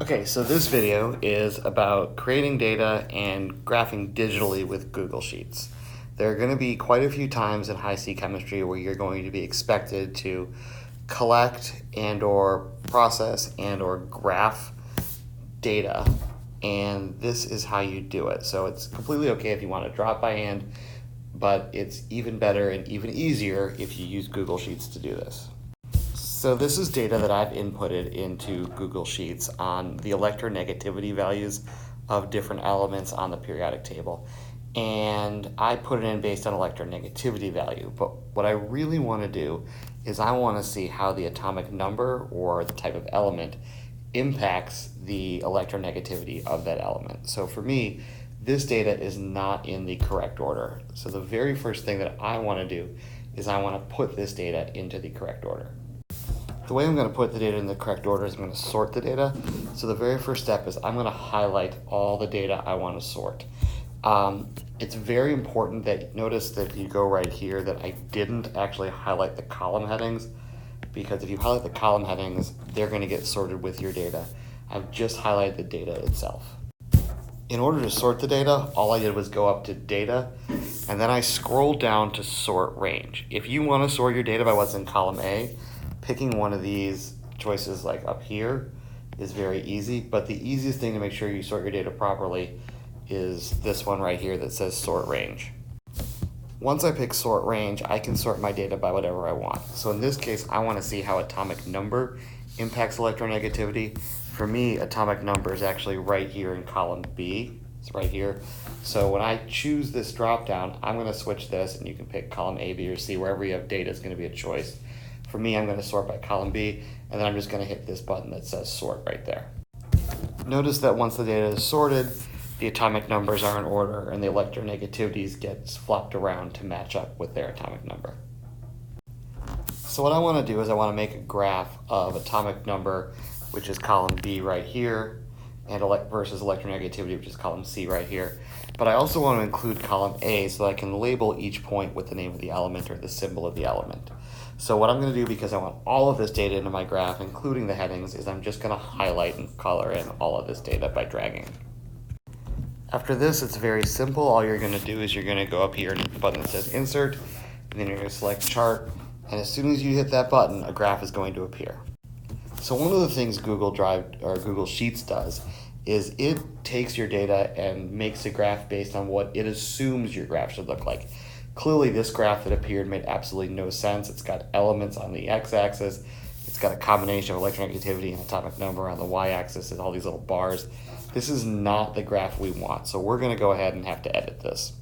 Okay, so this video is about creating data and graphing digitally with Google Sheets. There are going to be quite a few times in Hi-C chemistry where you're going to be expected to collect and or process and or graph data, and this is how you do it. So it's completely okay if you want to draw it by hand, but it's even better and even easier if you use Google Sheets to do this. So this is data that I've inputted into Google Sheets on the electronegativity values of different elements on the periodic table. And I put it in based on electronegativity value. But what I really want to do is I want to see how the atomic number or the type of element impacts the electronegativity of that element. So for me, this data is not in the correct order. So the very first thing that I want to do is I want to put this data into the correct order. The way I'm going to put the data in the correct order is I'm going to sort the data. So the very first step is I'm going to highlight all the data I want to sort. It's very important that notice that you go right here that I didn't actually highlight the column headings, because if you highlight the column headings, they're going to get sorted with your data. I've just highlighted the data itself. In order to sort the data, all I did was go up to data, and then I scrolled down to sort range. If you want to sort your data by what's in column A, picking one of these choices like up here is very easy, but the easiest thing to make sure you sort your data properly is this one right here that says sort range. Once I pick sort range, I can sort my data by whatever I want. So in this case, I want to see how atomic number impacts electronegativity. For me, atomic number is actually right here in column B. It's right here. So when I choose this drop down, I'm going to switch this, and you can pick column A, B, or C. Wherever you have data is going to be a choice. For me, I'm going to sort by column B, and then I'm just going to hit this button that says sort right there. Notice that once the data is sorted, the atomic numbers are in order and the electronegativities get flopped around to match up with their atomic number. So what I want to do is I want to make a graph of atomic number, which is column B right here, and versus electronegativity, which is column C right here. But I also want to include column A so that I can label each point with the name of the element or the symbol of the element. So what I'm going to do, because I want all of this data into my graph, including the headings, is I'm just going to highlight and color in all of this data by dragging. After this, it's very simple. All you're going to do is you're going to go up here and hit the button that says Insert, and then you're going to select Chart, and as soon as you hit that button, a graph is going to appear. So one of the things Google Drive or Google Sheets does is it takes your data and makes a graph based on what it assumes your graph should look like. Clearly, this graph that appeared made absolutely no sense. It's got elements on the x-axis. It's got a combination of electronegativity and atomic number on the y-axis and all these little bars. This is not the graph we want, so we're going to go ahead and have to edit this.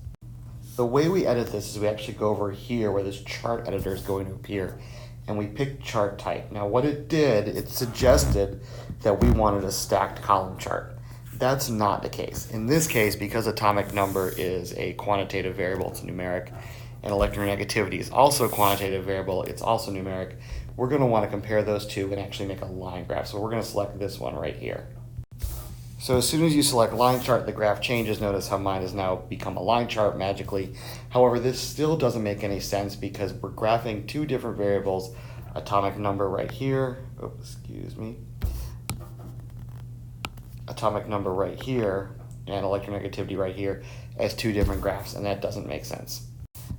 The way we edit this is we actually go over here where this chart editor is going to appear, and we pick chart type. Now what it did, it suggested that we wanted a stacked column chart. That's not the case. In this case, because atomic number is a quantitative variable, it's numeric, and electronegativity is also a quantitative variable, it's also numeric, we're going to want to compare those two and actually make a line graph. So we're going to select this one right here. So as soon as you select line chart, the graph changes. Notice how mine has now become a line chart magically. However, this still doesn't make any sense because we're graphing two different variables, atomic number right here, atomic number right here, and electronegativity right here as two different graphs, and that doesn't make sense.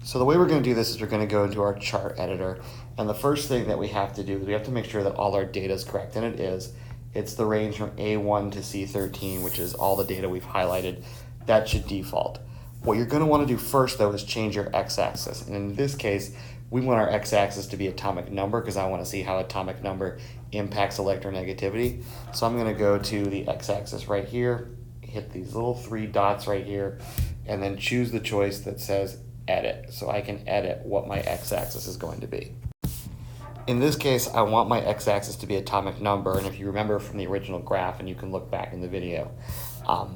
So the way we're going to do this is we're going to go into our chart editor, and the first thing that we have to do is we have to make sure that all our data is correct, and it is. It's the range from A1 to C13, which is all the data we've highlighted. That should default. What you're going to want to do first, though, is change your x-axis. And in this case, we want our x-axis to be atomic number because I want to see how atomic number impacts electronegativity. So I'm going to go to the x-axis right here, hit these little three dots right here, and then choose the choice that says Edit. So I can edit what my x-axis is going to be. In this case, I want my x-axis to be atomic number, and if you remember from the original graph, and you can look back in the video,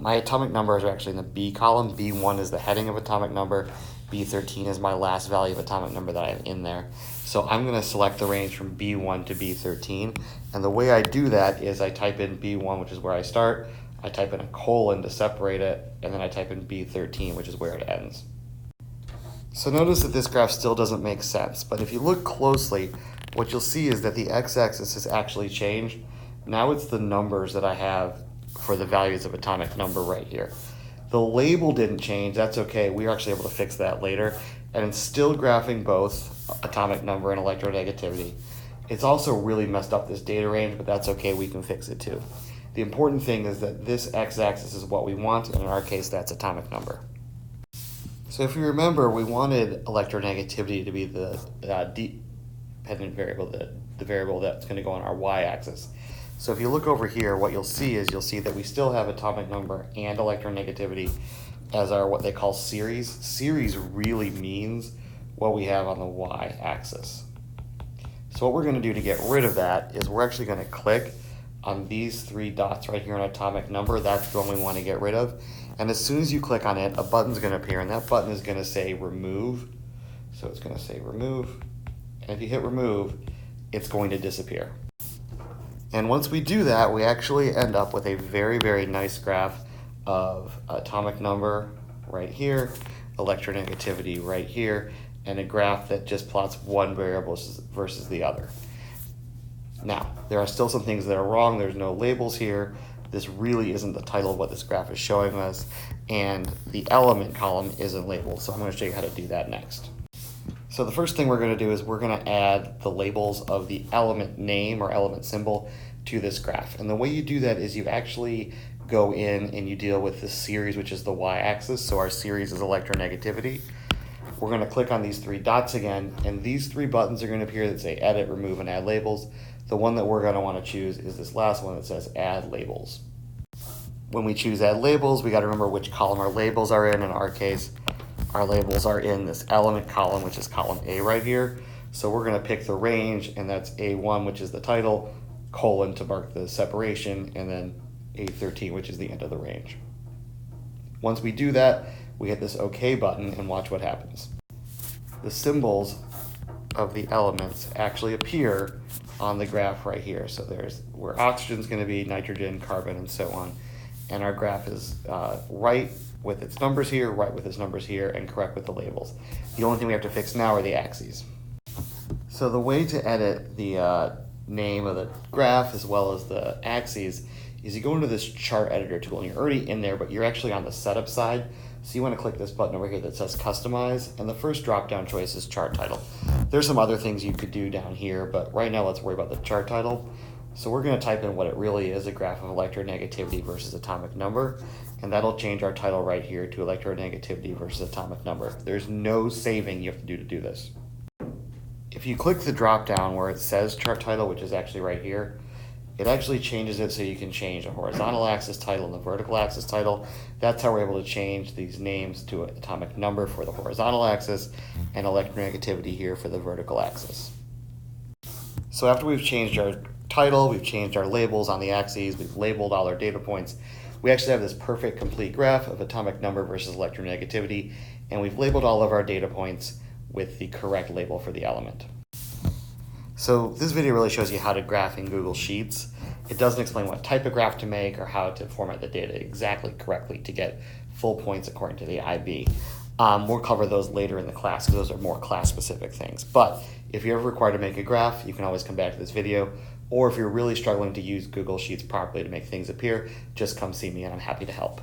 my atomic numbers are actually in the B column. B1 is the heading of atomic number. B13 is my last value of atomic number that I have in there. So I'm going to select the range from B1 to B13, and the way I do that is I type in B1, which is where I start, I type in a colon to separate it, and then I type in B13, which is where it ends. So notice that this graph still doesn't make sense, but if you look closely, what you'll see is that the x-axis has actually changed Now it's the numbers that I have for the values of atomic number right here. The label didn't change, that's okay. We were actually able to fix that later. And it's still graphing both atomic number and electronegativity. It's also really messed up this data range, but that's okay, we can fix it too. The important thing is that this x-axis is what we want, and in our case, that's atomic number. So if you remember, we wanted electronegativity to be the dependent variable, the variable that's going to go on our y-axis. So if you look over here, what you'll see that we still have atomic number and electronegativity as our what they call series. Series really means what we have on the y-axis. So what we're going to do to get rid of that is we're actually going to click on these three dots right here on atomic number. That's the one we want to get rid of. And as soon as you click on it, a button's going to appear, and that button is going to say remove. So it's going to say remove. And if you hit remove, it's going to disappear. And once we do that, we actually end up with a very, very nice graph of atomic number right here, electronegativity right here, and a graph that just plots one variable versus the other. Now, there are still some things that are wrong. There's no labels here. This really isn't the title of what this graph is showing us, and the element column isn't labeled, so I'm going to show you how to do that next. So the first thing we're going to do is we're going to add the labels of the element name or element symbol to this graph. And the way you do that is you actually go in and you deal with the series, which is the y-axis. So our series is electronegativity. We're going to click on these three dots again, and these three buttons are going to appear that say edit, remove, and add labels. The one that we're going to want to choose is this last one that says add labels. When we choose add labels, we got to remember which column our labels are in. In our case, our labels are in this element column, which is column A right here. So we're going to pick the range, and that's A1, which is the title, colon to mark the separation, and then A13, which is the end of the range. Once we do that, we hit this OK button and watch what happens. The symbols of the elements actually appear on the graph right here. So there's where oxygen is going to be, nitrogen, carbon, and so on. And our graph is right with its numbers here, right with its numbers here, and correct with the labels. The only thing we have to fix now are the axes. So the way to edit the name of the graph as well as the axes is you go into this chart editor tool, and you're already in there, but you're actually on the setup side. So you want to click this button over here that says customize, and the first drop down choice is chart title. There's some other things you could do down here, but right now let's worry about the chart title. So we're going to type in what it really is, a graph of electronegativity versus atomic number, and that'll change our title right here to electronegativity versus atomic number. There's no saving you have to do this. If you click the drop down where it says chart title, which is actually right here, it actually changes it so you can change the horizontal axis title and the vertical axis title. That's how we're able to change these names to atomic number for the horizontal axis and electronegativity here for the vertical axis. So after we've changed our title, we've changed our labels on the axes, we've labeled all our data points, we actually have this perfect complete graph of atomic number versus electronegativity, and we've labeled all of our data points with the correct label for the element. So this video really shows you how to graph in Google Sheets. It doesn't explain what type of graph to make or how to format the data exactly correctly to get full points according to the IB. We'll cover those later in the class because those are more class-specific things. But if you're ever required to make a graph, you can always come back to this video. Or if you're really struggling to use Google Sheets properly to make things appear, just come see me and I'm happy to help.